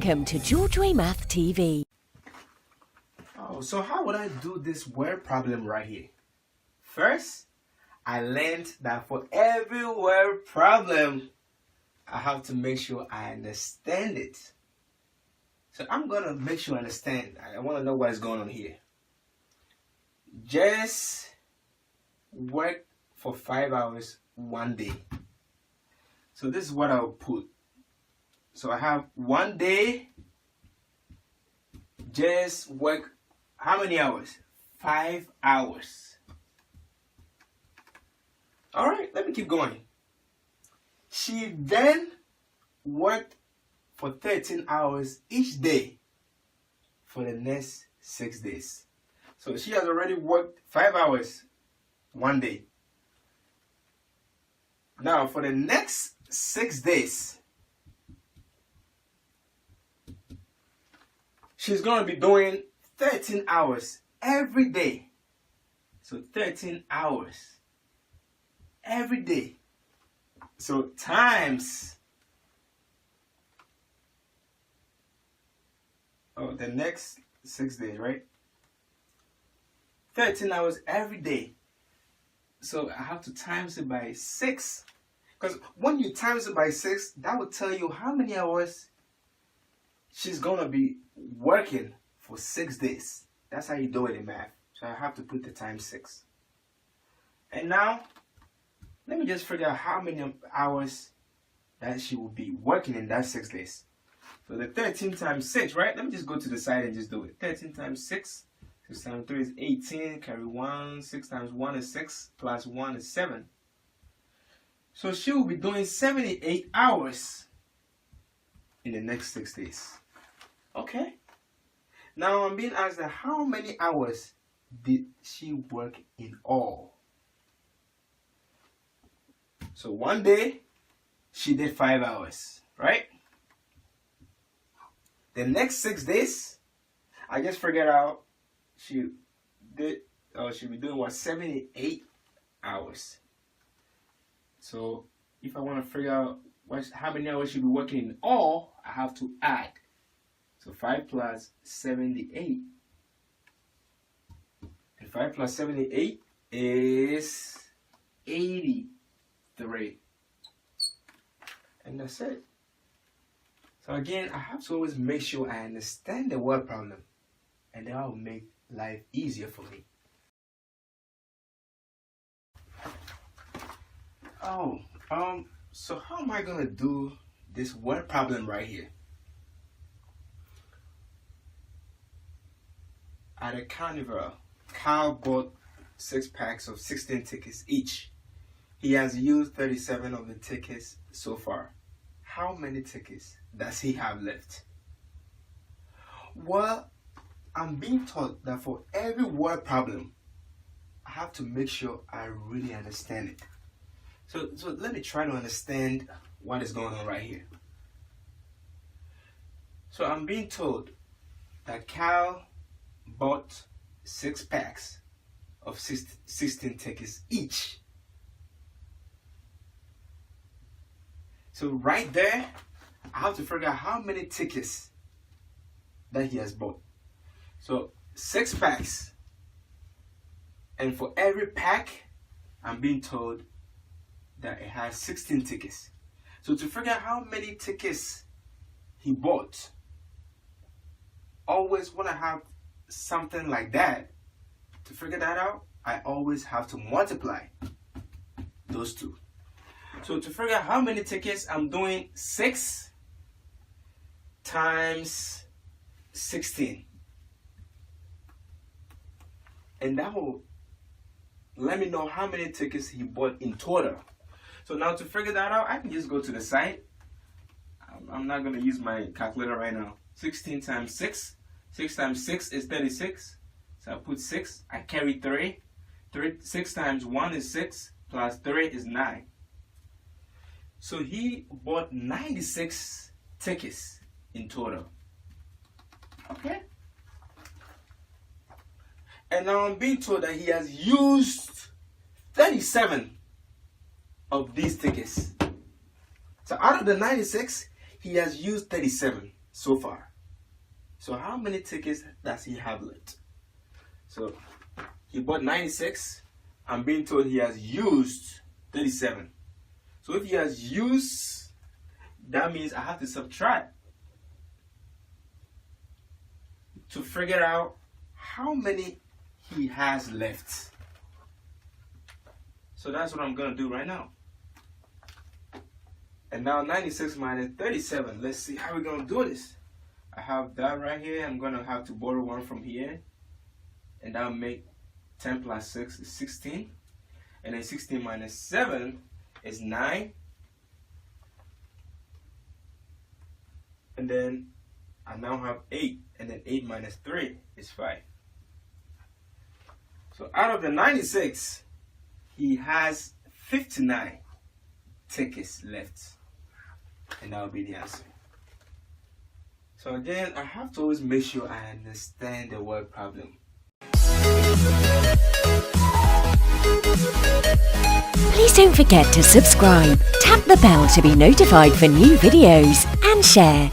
Welcome to Georgeway mathTV. Oh, so how would I do this word problem right here? First, I learned that for every word problem, I have to make sure I understand it. So I'm going to make sure I understand. I want to know what is going on here. Just work for 5 hours one day. So this is what I'll put. So I have 1 day, just work how many hours? 5 hours. All right, let me keep going. She then worked for 13 hours each day for the next 6 days. So she has already worked 5 hours one day. Now for the next 6 days, she's going to be doing 13 hours every day. So 13 hours every day. So times the next 6 days, right? 13 hours every day. So I have to times it by 6. Because when you times it by 6, that will tell you how many hours she's going to be working for 6 days. That's how you do it in math. So I have to put the times 6. And now, let me just figure out how many hours that she will be working in that 6 days. So the 13 times 6, right? Let me just go to the side and just do it. 13 times 6. 6 times 3 is 18. Carry 1. 6 times 1 is 6. Plus 1 is 7. So she will be doing 78 hours in the next 6 days. Okay. Now I'm being asked that how many hours did she work in all? So 1 day, she did 5 hours, right? The next 6 days, I just figured out she'll be doing what, 78 hours. So if I want to figure out how many hours she'll be working in all, I have to add. So 5 plus 78. And 5 plus 78 is 83. And that's it. So again, I have to always make sure I understand the word problem. And that will make life easier for me. So how am I going to do this word problem right here? At a carnival, Kyle bought 6 packs of 16 tickets each. He has used 37 of the tickets so far. How many tickets does he have left? Well, I'm being taught that for every word problem, I have to make sure I really understand it. So let me try to understand what is going on right here. So I'm being told that Kyle bought 6 packs of 16 tickets each. So right there, I have to figure out how many tickets that he has bought. So 6 packs. And for every pack, I'm being told that it has 16 tickets. So to figure out how many tickets he bought, always when I have something like that, to figure that out, I always have to multiply those two. So to figure out how many tickets, I'm doing 6 times 16. And that will let me know how many tickets he bought in total. So now to figure that out, I can just go to the side. I'm not going to use my calculator right now. 16 times 6. 6 times 6 is 36. So I put 6. I carry 3. 6 times 1 is 6. Plus 3 is 9. So he bought 96 tickets in total. Okay. And now I'm being told that he has used 37 of these tickets. So out of the 96, he has used 37. so far. So how many tickets does he have left? So he bought 96. I'm being told he has used 37. So if he has used, that means I have to subtract to figure out how many he has left. So that's what I'm going to do right now. And now 96 minus 37. Let's see how we're going to do this. I have that right here. I'm going to have to borrow one from here. And that'll make 10 plus 6 is 16. And then 16 minus 7 is 9. And then I now have 8. And then 8 minus 3 is 5. So out of the 96, he has 59 tickets left. And that will be the answer. So again, I have to always make sure I understand the word problem. Please don't forget to subscribe, tap the bell to be notified for new videos, and share.